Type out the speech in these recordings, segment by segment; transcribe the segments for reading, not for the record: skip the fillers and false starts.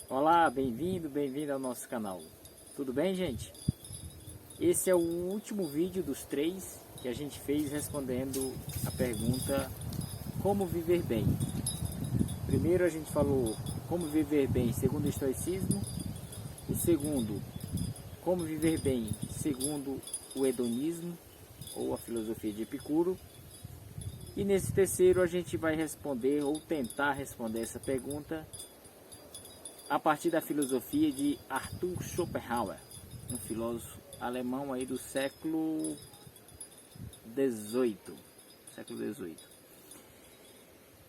Olá, bem-vindo ao nosso canal. Tudo bem, gente? Esse é o último vídeo dos 3 que a gente fez respondendo a pergunta como viver bem. Primeiro a gente falou como viver bem segundo o estoicismo. O segundo, como viver bem segundo o hedonismo ou a filosofia de Epicuro. E nesse terceiro a gente vai responder ou tentar responder essa pergunta a partir da filosofia de Arthur Schopenhauer, um filósofo alemão aí do século XVIII.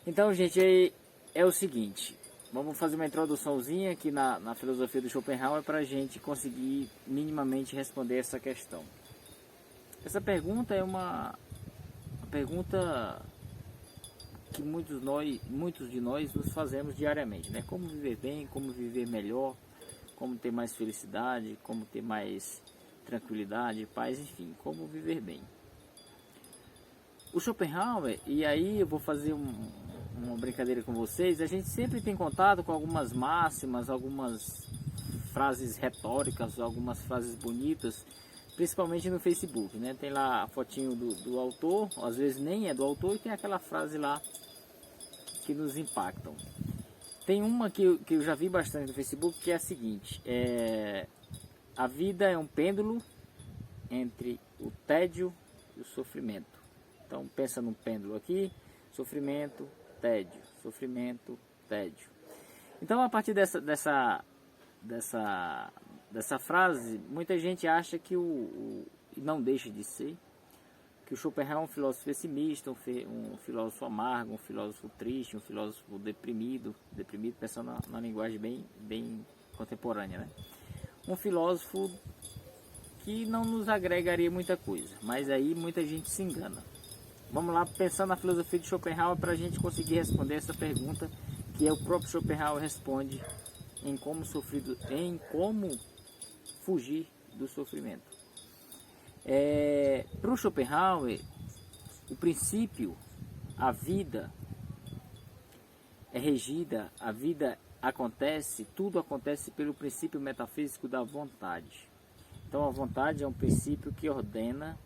Então, gente, é o seguinte, vamos fazer uma introduçãozinha aqui na filosofia do Schopenhauer para a gente conseguir minimamente responder essa questão. Essa pergunta é uma pergunta que muitos de nós nos fazemos diariamente, né? Como viver bem, como viver melhor, como ter mais felicidade, como ter mais tranquilidade, paz, enfim, como viver bem. O Schopenhauer, e aí eu vou fazer uma brincadeira com vocês, a gente sempre tem contato com algumas máximas, algumas frases retóricas, algumas frases bonitas, principalmente no Facebook, né? Tem lá a fotinho do autor, às vezes nem é do autor, e tem aquela frase lá que nos impactam. Tem uma que eu já vi bastante no Facebook, que é a seguinte: a vida é um pêndulo entre o tédio e o sofrimento. Então pensa num pêndulo aqui, sofrimento, tédio, sofrimento, tédio. Então a partir dessa frase, muita gente acha que não deixa de ser, que o Schopenhauer é um filósofo pessimista, um filósofo amargo, um filósofo triste, um filósofo deprimido pensando na linguagem bem contemporânea, né? Um filósofo que não nos agregaria muita coisa, mas aí muita gente se engana. Vamos lá pensar na filosofia de Schopenhauer para a gente conseguir responder essa pergunta que o próprio Schopenhauer responde em como fugir do sofrimento. Para o Schopenhauer, o princípio, a vida é regida, a vida acontece, tudo acontece pelo princípio metafísico da vontade. Então a vontade é um princípio que ordena,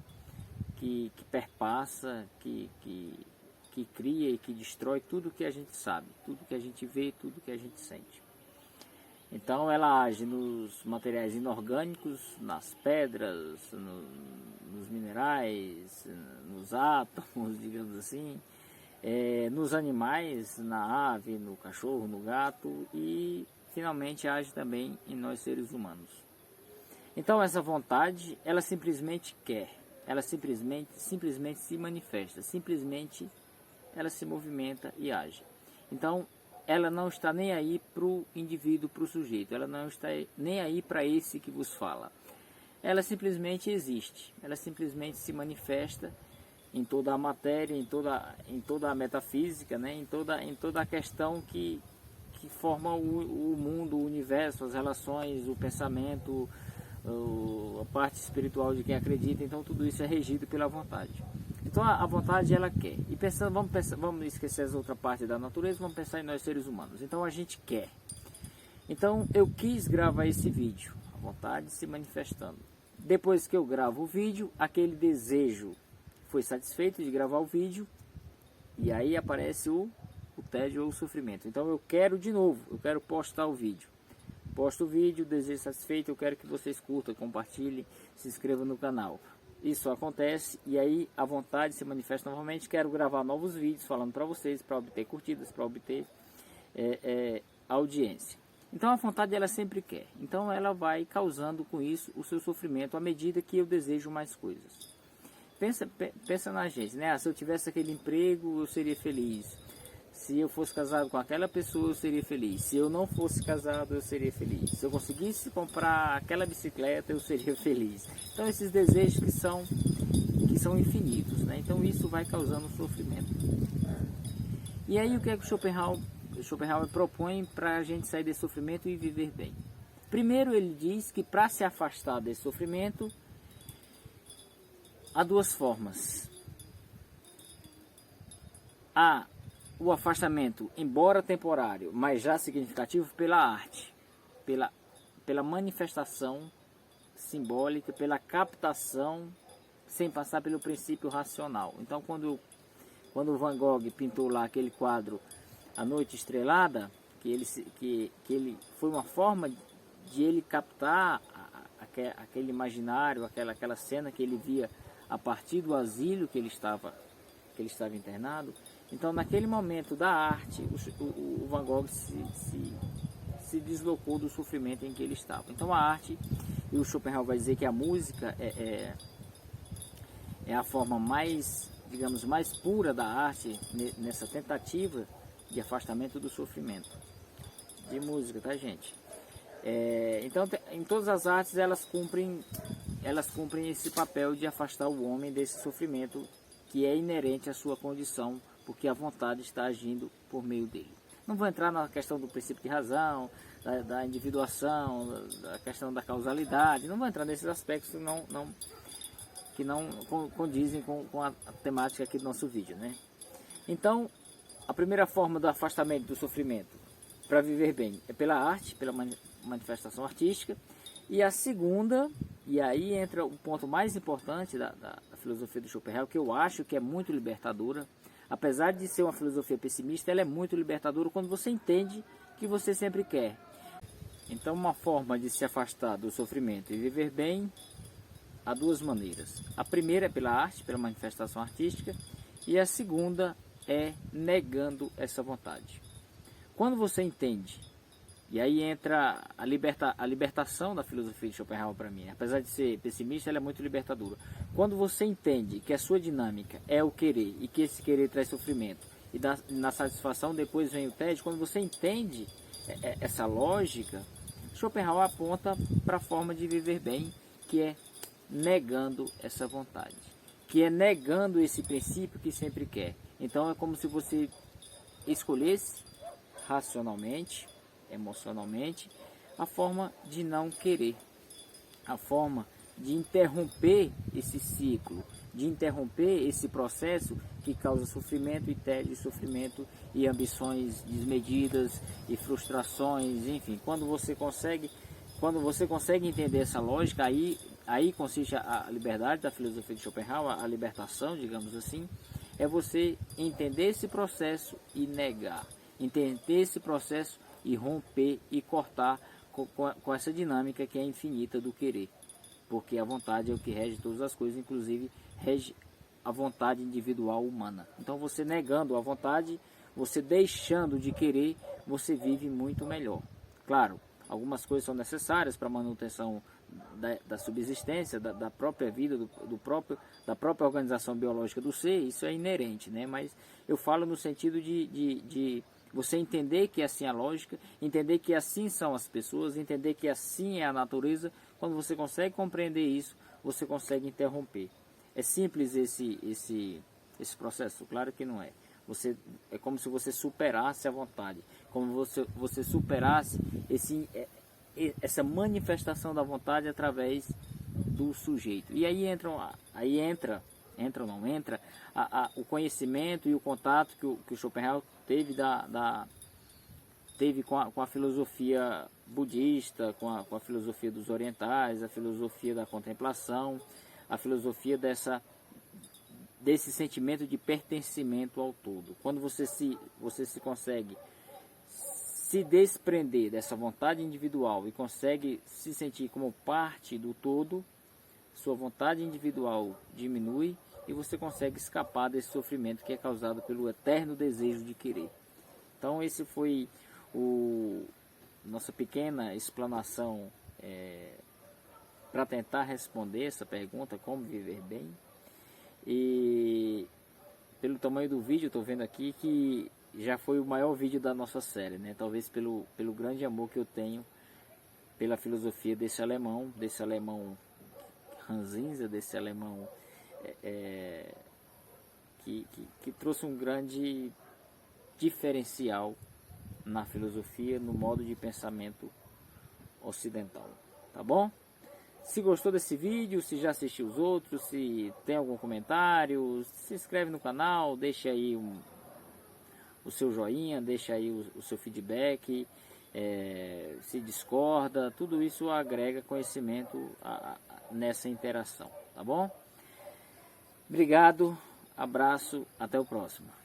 que perpassa, que cria e que destrói tudo que a gente sabe, tudo que a gente vê, tudo que a gente sente. Então ela age nos materiais inorgânicos, nas pedras, nos minerais, nos átomos, digamos assim, nos animais, na ave, no cachorro, no gato e finalmente age também em nós seres humanos. Então essa vontade, ela simplesmente quer, ela simplesmente se manifesta, simplesmente ela se movimenta e age. Então ela não está nem aí para o indivíduo, para o sujeito, ela não está nem aí para esse que vos fala. Ela simplesmente existe, ela simplesmente se manifesta em toda a matéria, em toda a metafísica, né? em toda a questão que forma o mundo, o universo, as relações, o pensamento, a parte espiritual de quem acredita. Então tudo isso é regido pela vontade. Então a vontade ela quer. E vamos esquecer essa outra parte da natureza, vamos pensar em nós seres humanos. Então a gente quer. Então eu quis gravar esse vídeo, a vontade se manifestando. Depois que eu gravo o vídeo, aquele desejo foi satisfeito de gravar o vídeo, e aí aparece o tédio ou o sofrimento. Então eu quero de novo, eu quero postar o vídeo. Posto o vídeo, desejo satisfeito, eu quero que vocês curtam, compartilhem, se inscrevam no canal. Isso acontece e aí a vontade se manifesta novamente. Quero gravar novos vídeos falando para vocês, para obter curtidas, para obter audiência. Então a vontade ela sempre quer. Então ela vai causando com isso o seu sofrimento à medida que eu desejo mais coisas. Pensa na gente, né? Se eu tivesse aquele emprego eu seria feliz. Se eu fosse casado com aquela pessoa eu seria feliz. Se eu não fosse casado eu seria feliz. Se eu conseguisse comprar aquela bicicleta eu seria feliz. Então esses desejos que são infinitos, né? Então isso vai causando sofrimento. E aí o que é que o Schopenhauer propõe para a gente sair desse sofrimento e viver bem? Primeiro ele diz que para se afastar desse sofrimento há duas formas. Há o afastamento, embora temporário, mas já significativo, pela arte. pela manifestação simbólica, pela captação, sem passar pelo princípio racional. Então, quando Van Gogh pintou lá aquele quadro A Noite Estrelada, que ele foi uma forma de ele captar aquele imaginário, aquela cena que ele via a partir do asilo que ele estava internado. Então, naquele momento da arte, o Van Gogh se deslocou do sofrimento em que ele estava. Então, a arte, e o Schopenhauer vai dizer que a música é a forma mais, digamos, mais pura da arte nessa tentativa de afastamento do sofrimento. De música, tá, gente? Então, em todas as artes, elas cumprem esse papel de afastar o homem desse sofrimento que é inerente à sua condição, porque a vontade está agindo por meio dele. Não vou entrar na questão do princípio de razão, da individuação, da questão da causalidade, não vou entrar nesses aspectos que não condizem com a temática aqui do nosso vídeo, né? Então, a primeira forma do afastamento do sofrimento para viver bem é pela arte, pela manifestação artística, e a segunda, e aí entra o ponto mais importante da filosofia do Schopenhauer, que eu acho que é muito libertadora. Apesar de ser uma filosofia pessimista, ela é muito libertadora quando você entende que você sempre quer. Então, uma forma de se afastar do sofrimento e viver bem, há duas maneiras. A primeira é pela arte, pela manifestação artística, e a segunda é negando essa vontade. Quando você entende, e aí entra a libertação da filosofia de Schopenhauer para mim. Apesar de ser pessimista, ela é muito libertadora. Quando você entende que a sua dinâmica é o querer, e que esse querer traz sofrimento, e na satisfação depois vem o tédio, quando você entende essa lógica, Schopenhauer aponta para a forma de viver bem, que é negando essa vontade, que é negando esse princípio que sempre quer. Então é como se você escolhesse racionalmente, emocionalmente, a forma de não querer, a forma de interromper esse ciclo, de interromper esse processo que causa sofrimento e tédio, sofrimento e ambições desmedidas e frustrações, enfim. Quando você consegue entender essa lógica, aí consiste a liberdade da filosofia de Schopenhauer, a libertação, digamos assim, é você entender esse processo e negar, entender esse processo e romper e cortar com essa dinâmica que é infinita do querer, porque a vontade é o que rege todas as coisas, inclusive rege a vontade individual humana. Então, você negando a vontade, você deixando de querer, você vive muito melhor. Claro, algumas coisas são necessárias para a manutenção da subsistência, da própria vida, da própria organização biológica do ser, isso é inerente, né? Mas eu falo no sentido de você entender que assim é a lógica, entender que assim são as pessoas, entender que assim é a natureza. Quando você consegue compreender isso, você consegue interromper. É simples esse processo? Claro que não é. É como se você superasse a vontade, como você superasse essa manifestação da vontade através do sujeito. E aí entra o conhecimento e o contato que o Schopenhauer teve teve com a filosofia budista, com a filosofia dos orientais, a filosofia da contemplação, a filosofia desse sentimento de pertencimento ao todo. Quando você se consegue se desprender dessa vontade individual e consegue se sentir como parte do todo, sua vontade individual diminui e você consegue escapar desse sofrimento que é causado pelo eterno desejo de querer. Então, esse foi nossa pequena explanação para tentar responder essa pergunta, como viver bem. E pelo tamanho do vídeo, estou vendo aqui que já foi o maior vídeo da nossa série, né? Talvez pelo grande amor que eu tenho pela filosofia desse alemão ranzinza, desse alemão que trouxe um grande diferencial na filosofia, no modo de pensamento ocidental, tá bom? Se gostou desse vídeo, se já assistiu os outros, se tem algum comentário, se inscreve no canal, deixa aí o seu joinha, deixa aí o seu feedback se discorda, tudo isso agrega conhecimento nessa interação, tá bom? Obrigado, abraço, até o próximo.